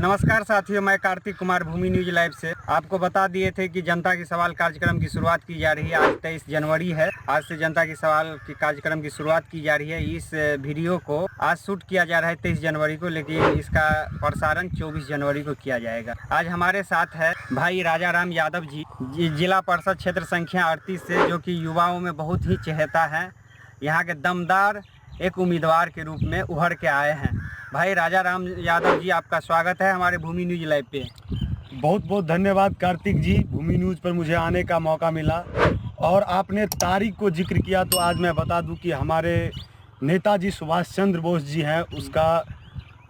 नमस्कार साथियों, मैं कार्तिक कुमार भूमि न्यूज लाइव से आपको बता दिए थे कि जनता की सवाल कार्यक्रम की शुरुआत की जा रही है। आज 23 जनवरी है। आज से जनता की सवाल की कार्यक्रम की शुरुआत की जा रही है। इस वीडियो को आज शूट किया जा रहा है 23 जनवरी को, लेकिन इसका प्रसारण 24 जनवरी को किया जाएगा। आज हमारे साथ है भाई राजा राम यादव जी, जिला परिषद क्षेत्र संख्या 38 से, जो कि युवाओं में बहुत ही चहेता है। यहाँ के दमदार एक उम्मीदवार के रूप में उभर के आए हैं। भाई राजा राम यादव जी, आपका स्वागत है हमारे भूमि न्यूज लाइव पे। बहुत बहुत धन्यवाद कार्तिक जी, भूमि न्यूज पर मुझे आने का मौका मिला। और आपने तारीख को जिक्र किया तो आज मैं बता दूं कि हमारे नेताजी सुभाष चंद्र बोस जी हैं, उसका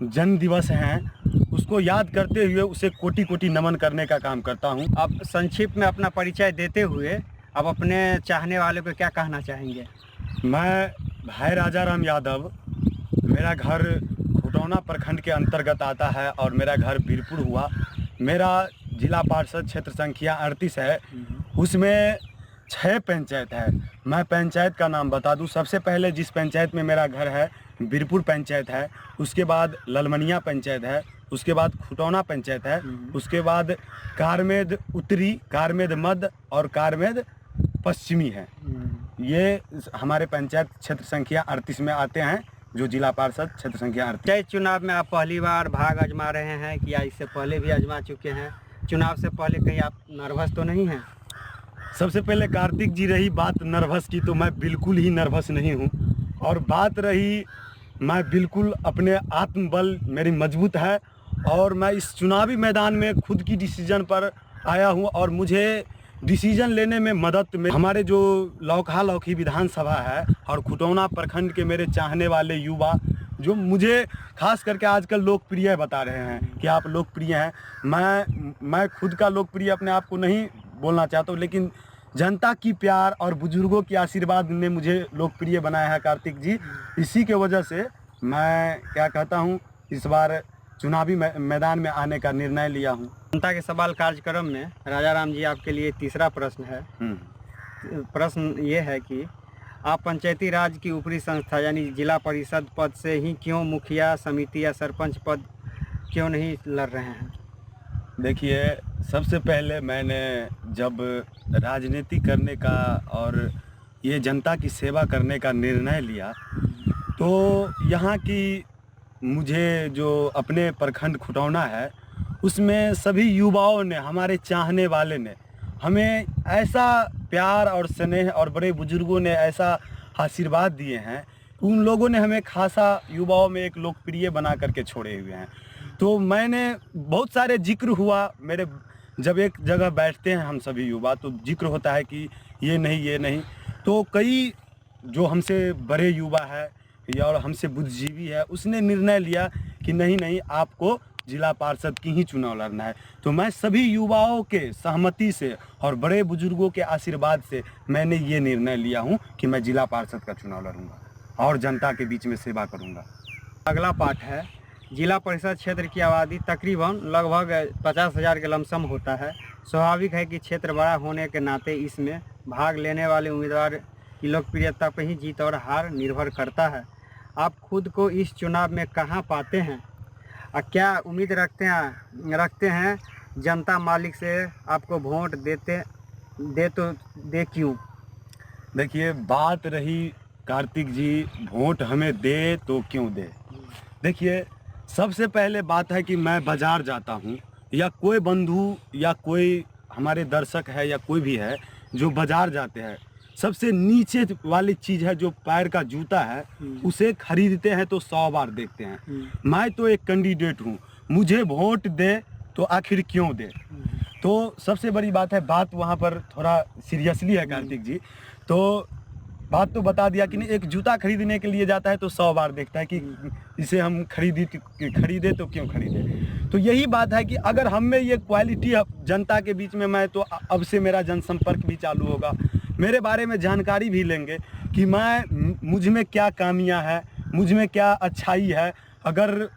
जन्म दिवस है। उसको याद करते हुए उसे कोटि कोटि नमन करने का काम करता हूं। अब संक्षिप्त में अपना परिचय देते हुए अब अपने चाहने वालों को क्या कहना चाहेंगे? मैं भाई राजा राम यादव, मेरा घर खुटौना प्रखंड के अंतर्गत आता है और मेरा घर बीरपुर हुआ। मेरा जिला परिषद क्षेत्र संख्या 38 है, उसमें 6 पंचायत है। मैं पंचायत का नाम बता दूं। सबसे पहले जिस पंचायत में मेरा घर है बीरपुर पंचायत है, उसके बाद ललमनिया पंचायत है, उसके बाद खुटौना पंचायत है, उसके बाद कारमेद उत्तरी, कारमेद मध्य और कारमेद पश्चिमी है। ये हमारे पंचायत क्षेत्र संख्या 38 में आते हैं, जो जिला पार्षद क्षेत्र संख्या 38। पंचायत चुनाव में आप पहली बार भाग आजमा रहे हैं कि या इससे पहले भी आजमा चुके हैं? चुनाव से पहले कहीं आप नर्वस तो नहीं हैं? सबसे पहले कार्तिक जी, रही बात नर्वस की, तो मैं बिल्कुल ही नर्वस नहीं हूँ। और बात रही, मैं बिल्कुल अपने आत्मबल मेरी मजबूत है और मैं इस चुनावी मैदान में खुद की डिसीजन पर आया हूँ। और मुझे डिसीजन लेने में मदद में हमारे जो लौकी विधानसभा है और खुटौना प्रखंड के मेरे चाहने वाले युवा, जो मुझे खास करके आजकल लोकप्रिय बता रहे हैं कि आप लोकप्रिय हैं। मैं खुद का लोकप्रिय अपने आप को नहीं बोलना चाहता हूँ, लेकिन जनता की प्यार और बुजुर्गों की आशीर्वाद ने मुझे लोकप्रिय बनाया है कार्तिक जी। इसी के वजह से मैं क्या कहता हूँ, इस बार चुनावी मैदान में आने का निर्णय लिया हूँ। जनता के सवाल कार्यक्रम में राजा राम जी, आपके लिए तीसरा प्रश्न है। प्रश्न ये है कि आप पंचायती राज की ऊपरी संस्था यानी जिला परिषद पद से ही क्यों मुखिया समिति या सरपंच पद क्यों नहीं लड़ रहे हैं? देखिए, सबसे पहले मैंने जब राजनीति करने का और ये जनता की सेवा करने का निर्णय लिया, तो यहाँ की मुझे जो अपने प्रखंड खुटौना है, उसमें सभी युवाओं ने, हमारे चाहने वाले ने हमें ऐसा प्यार और स्नेह, और बड़े बुजुर्गों ने ऐसा आशीर्वाद दिए हैं। उन लोगों ने हमें खासा युवाओं में एक लोकप्रिय बना करके छोड़े हुए हैं। तो मैंने बहुत सारे जिक्र हुआ मेरे, जब एक जगह बैठते हैं हम सभी युवा, तो जिक्र होता है कि ये नहीं। तो कई जो हमसे बड़े युवा है या और हमसे बुद्धिजीवी है, उसने निर्णय लिया कि नहीं, आपको जिला पार्षद की ही चुनाव लड़ना है। तो मैं सभी युवाओं के सहमति से और बड़े बुजुर्गों के आशीर्वाद से मैंने ये निर्णय लिया हूँ कि मैं जिला पार्षद का चुनाव लड़ूंगा और जनता के बीच में सेवा करूँगा। अगला पाठ है, जिला परिषद क्षेत्र की आबादी तकरीबन लगभग 50,000 के लमसम होता है। स्वाभाविक है कि क्षेत्र बड़ा होने के नाते इसमें भाग लेने वाले उम्मीदवार की लोकप्रियता पर ही जीत और हार निर्भर करता है। आप खुद को इस चुनाव में कहाँ पाते हैं और क्या उम्मीद रखते हैं जनता मालिक से आपको वोट दे क्यों? देखिए, बात रही कार्तिक जी, वोट हमें दे तो क्यों दे। देखिए, सबसे पहले बात है कि मैं बाज़ार जाता हूँ, या कोई बंधु या कोई हमारे दर्शक है या कोई भी है जो बाज़ार जाते हैं, सबसे नीचे वाली चीज़ है जो पैर का जूता है, उसे खरीदते हैं तो 100 बार देखते हैं। मैं तो एक कैंडिडेट हूँ, मुझे वोट दे तो आखिर क्यों दे। तो सबसे बड़ी बात है, बात वहाँ पर थोड़ा सीरियसली है कार्तिक जी। तो बात तो बता दिया कि नहीं, एक जूता खरीदने के लिए जाता है तो 100 बार देखता है कि इसे हम खरीदे तो क्यों खरीदे। तो यही बात है कि अगर हम में ये क्वालिटी जनता के बीच में, मैं तो अब से मेरा जनसंपर्क भी चालू होगा, मेरे बारे में जानकारी भी लेंगे कि मुझ में क्या कामियां हैं, मुझ में क्या अच्छाई है। अगर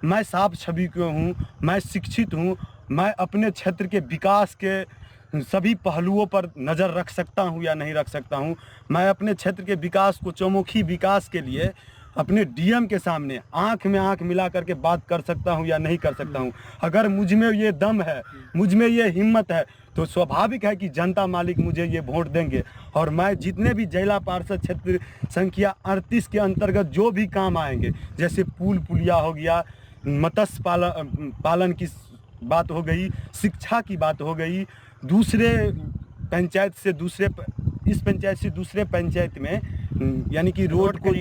मैं साफ छवि क्यों हूँ, मैं शिक्षित हूँ, मैं अपने क्षेत्र के विकास के सभी पहलुओं पर नज़र रख सकता हूँ या नहीं रख सकता हूँ। मैं अपने क्षेत्र के विकास को, चौमुखी विकास के लिए अपने डीएम के सामने आंख में आंख मिला करके बात कर सकता हूं या नहीं कर सकता हूं। अगर मुझ में ये दम है, मुझ में ये हिम्मत है, तो स्वाभाविक है कि जनता मालिक मुझे ये वोट देंगे। और मैं जितने भी जिला पार्षद क्षेत्र संख्या 38 के अंतर्गत जो भी काम आएंगे, जैसे पुल पुलिया हो गया, मत्स्य पालन की बात हो गई, शिक्षा की बात हो गई, दूसरे पंचायत से दूसरे इस पंचायत से दूसरे पंचायत में यानी कि रोड को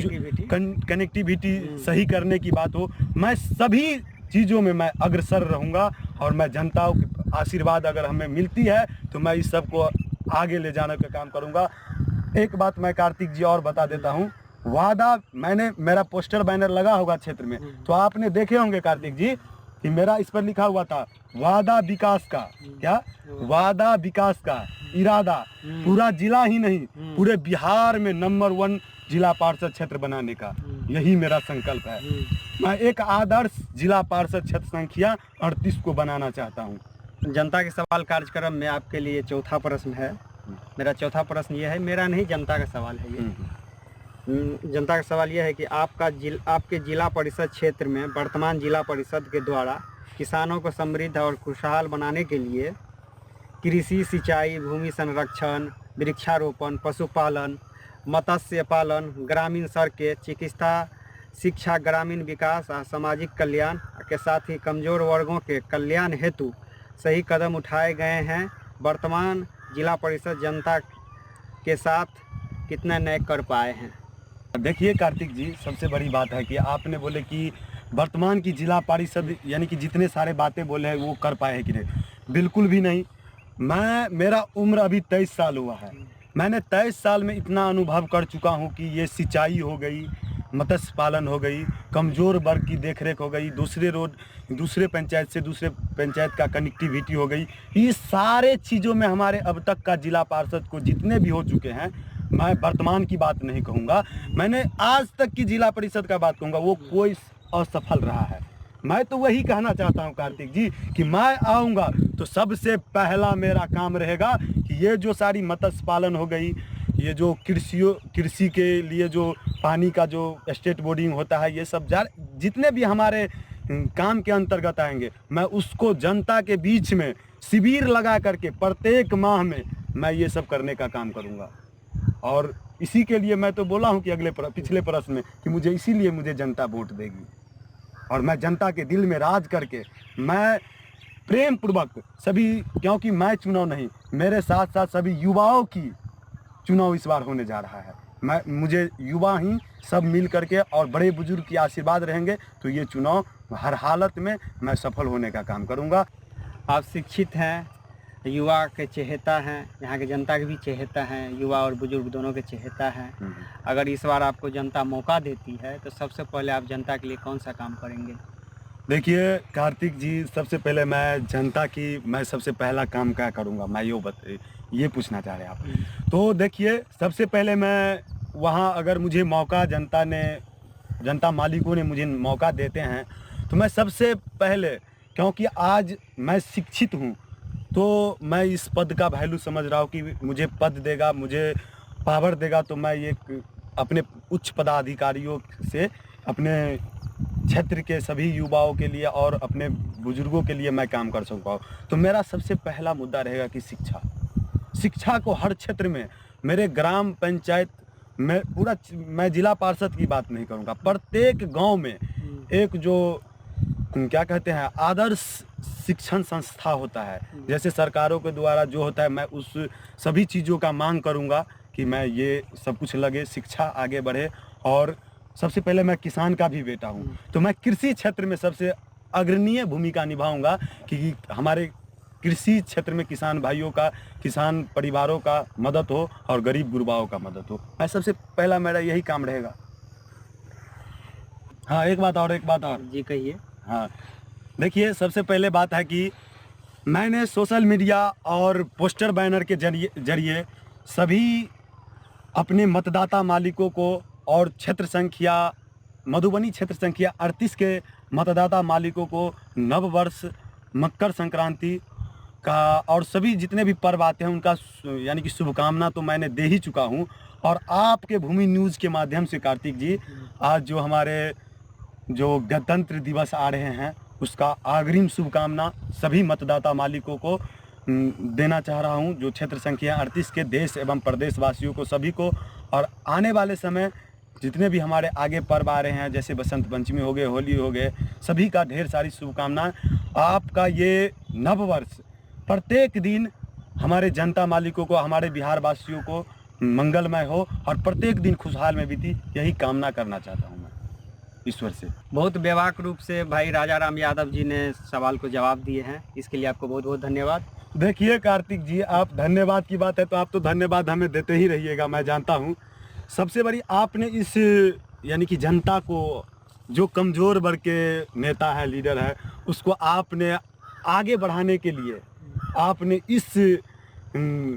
कनेक्टिविटी सही करने की बात हो, मैं सभी चीज़ों में मैं अग्रसर रहूँगा। और मैं जनता की आशीर्वाद अगर हमें मिलती है तो मैं इस सब को आगे ले जाने का काम करूँगा। एक बात मैं कार्तिक जी और बता देता हूँ, वादा मैंने, मेरा पोस्टर बैनर लगा होगा क्षेत्र में, तो आपने देखे होंगे कार्तिक जी कि मेरा इस पर लिखा हुआ था वादा विकास का, क्या वादा विकास का इरादा, पूरा जिला ही नहीं पूरे बिहार में नंबर 1 जिला पार्षद क्षेत्र बनाने का, यही मेरा संकल्प है। मैं एक आदर्श जिला पार्षद क्षेत्र संख्या 38 को बनाना चाहता हूँ। जनता के सवाल कार्यक्रम में आपके लिए चौथा प्रश्न है। मेरा चौथा प्रश्न ये है, मेरा नहीं जनता का सवाल है ये। जनता का सवाल यह है कि आपके जिला परिषद क्षेत्र में वर्तमान जिला परिषद के द्वारा किसानों को समृद्ध और खुशहाल बनाने के लिए कृषि, सिंचाई, भूमि संरक्षण, वृक्षारोपण, पशुपालन, मत्स्य पालन, ग्रामीण सड़कें, चिकित्सा, शिक्षा, ग्रामीण विकास और सामाजिक कल्याण के साथ ही कमज़ोर वर्गों के कल्याण हेतु सही कदम उठाए गए हैं। वर्तमान जिला परिषद जनता के साथ कितना न्याय कर पाए हैं? देखिए कार्तिक जी, सबसे बड़ी बात है कि आपने बोले कि वर्तमान की जिला परिषद यानी कि जितने सारे बातें बोले हैं वो कर पाए हैं कि नहीं, बिल्कुल भी नहीं। मेरा उम्र अभी 23 साल हुआ है। मैंने 23 साल में इतना अनुभव कर चुका हूँ कि ये सिंचाई हो गई, मत्स्य पालन हो गई, कमज़ोर वर्ग की देखरेख हो गई, दूसरे रोड दूसरे पंचायत से दूसरे पंचायत का कनेक्टिविटी हो गई, ये सारे चीज़ों में हमारे अब तक का जिला पार्षद को जितने भी हो चुके हैं, मैं वर्तमान की बात नहीं कहूँगा, मैंने आज तक की जिला परिषद का बात कहूँगा, वो कोई असफल रहा है। मैं तो वही कहना चाहता हूँ कार्तिक जी कि मैं आऊँगा तो सबसे पहला मेरा काम रहेगा कि ये जो सारी मत्स्य पालन हो गई, ये जो कृषि के लिए जो पानी का जो स्टेट बोर्डिंग होता है, ये सब जितने भी हमारे काम के अंतर्गत आएंगे, मैं उसको जनता के बीच में शिविर लगा करके प्रत्येक माह में मैं ये सब करने का काम करूँगा। और इसी के लिए मैं तो बोला हूँ कि पिछले प्रश्न में कि मुझे इसीलिए मुझे जनता वोट देगी। और मैं जनता के दिल में राज करके मैं प्रेम पूर्वक सभी, क्योंकि मैं चुनाव नहीं, मेरे साथ साथ सभी युवाओं की चुनाव इस बार होने जा रहा है। मुझे युवा ही सब मिल करके और बड़े बुजुर्ग की आशीर्वाद रहेंगे तो ये चुनाव हर हालत में मैं सफल होने का काम करूँगा। आप शिक्षित हैं, युवा के चहेता हैं, यहाँ के जनता के भी चहेता हैं, युवा और बुजुर्ग दोनों के चहेता हैं। अगर इस बार आपको जनता मौका देती है तो सबसे पहले आप जनता के लिए कौन सा काम करेंगे? देखिए कार्तिक जी, सबसे पहले मैं सबसे पहला काम क्या करूँगा, मैं ये पूछना चाह रहे हैं आप। तो देखिए, सबसे पहले मैं वहाँ अगर मुझे मौका जनता मालिकों ने मुझे मौका देते हैं तो मैं सबसे पहले, क्योंकि आज मैं शिक्षित हूँ तो मैं इस पद का वैल्यू समझ रहा हूँ कि मुझे पद देगा, मुझे पावर देगा तो मैं ये अपने उच्च पदाधिकारियों से अपने क्षेत्र के सभी युवाओं के लिए और अपने बुजुर्गों के लिए मैं काम कर सकता हूँ। तो मेरा सबसे पहला मुद्दा रहेगा कि शिक्षा को हर क्षेत्र में, मेरे ग्राम पंचायत में मैं जिला पार्षद की बात नहीं करूँगा, प्रत्येक गांव में एक जो क्या कहते हैं आदर्श शिक्षण संस्था होता है, जैसे सरकारों के द्वारा जो होता है, मैं उस सभी चीज़ों का मांग करूँगा कि मैं ये सब कुछ लगे, शिक्षा आगे बढ़े। और सबसे पहले मैं किसान का भी बेटा हूँ तो मैं कृषि क्षेत्र में सबसे अग्रणीय भूमिका निभाऊंगा कि हमारे कृषि क्षेत्र में किसान भाइयों का, किसान परिवारों का मदद हो और गरीब गुरबाओं का मदद हो। मैं सबसे पहला मेरा यही काम रहेगा। हाँ, एक बात और जी कहिए। हाँ देखिए, सबसे पहले बात है कि मैंने सोशल मीडिया और पोस्टर बैनर के जरिए सभी अपने मतदाता मालिकों को और मधुबनी क्षेत्र संख्या 38 के मतदाता मालिकों को नव वर्ष, मकर संक्रांति का और सभी जितने भी पर्व आते हैं उनका यानी कि शुभकामना तो मैंने दे ही चुका हूं। और आपके भूमि न्यूज़ के माध्यम से कार्तिक जी आज जो हमारे जो गणतंत्र दिवस आ रहे हैं उसका अग्रिम शुभकामना सभी मतदाता मालिकों को देना चाह रहा हूं, जो क्षेत्र संख्या 38 के देश एवं प्रदेश वासियों को सभी को। और आने वाले समय जितने भी हमारे आगे पर्व आ रहे हैं जैसे बसंत पंचमी हो गए, होली हो गए, सभी का ढेर सारी शुभकामनाएं। आपका ये नव वर्ष प्रत्येक दिन हमारे जनता मालिकों को, हमारे बिहार वासियों को मंगलमय हो और प्रत्येक दिन खुशहाल में बीती, यही कामना करना चाहता हूँ मैं ईश्वर से। बहुत बेबाक रूप से भाई राजा राम यादव जी ने सवाल को जवाब दिए हैं, इसके लिए आपको बहुत बहुत धन्यवाद। देखिए कार्तिक जी, आप धन्यवाद की बात है तो आप तो धन्यवाद हमें देते ही रहिएगा, मैं जानता हूँ। सबसे बड़ी आपने इस यानी कि जनता को, जो कमज़ोर वर्ग के नेता है, लीडर है, उसको आपने आगे बढ़ाने के लिए आपने इस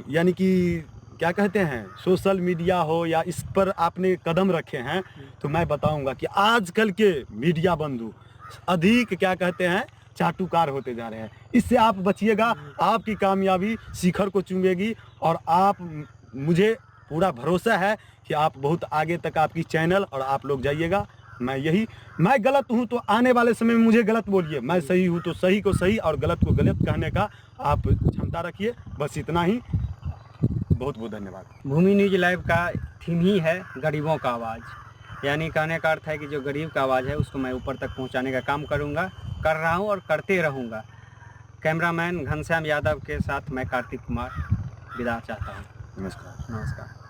यानी कि क्या कहते हैं सोशल मीडिया हो या इस पर आपने कदम रखे हैं। तो मैं बताऊंगा कि आजकल के मीडिया बंधु अधिक क्या कहते हैं चाटुकार होते जा रहे हैं। इससे आप बचिएगा, आपकी कामयाबी शिखर को चूमेगी। और आप, मुझे पूरा भरोसा है कि आप बहुत आगे तक आपकी चैनल और आप लोग जाइएगा। मैं गलत हूं तो आने वाले समय में मुझे गलत बोलिए, मैं सही हूं तो सही को सही और गलत को गलत कहने का आप क्षमता रखिए। बस इतना ही, बहुत बहुत धन्यवाद। भूमि न्यूज लाइव का थीम ही है गरीबों का आवाज़, यानी कहने का अर्थ है कि जो गरीब का आवाज़ है उसको मैं ऊपर तक पहुंचाने का काम करूंगा, कर रहा हूं और करते रहूंगा। कैमरामैन घनश्याम यादव के साथ मैं कार्तिक कुमार विदा चाहता हूं। नमस्कार। नमस्कार।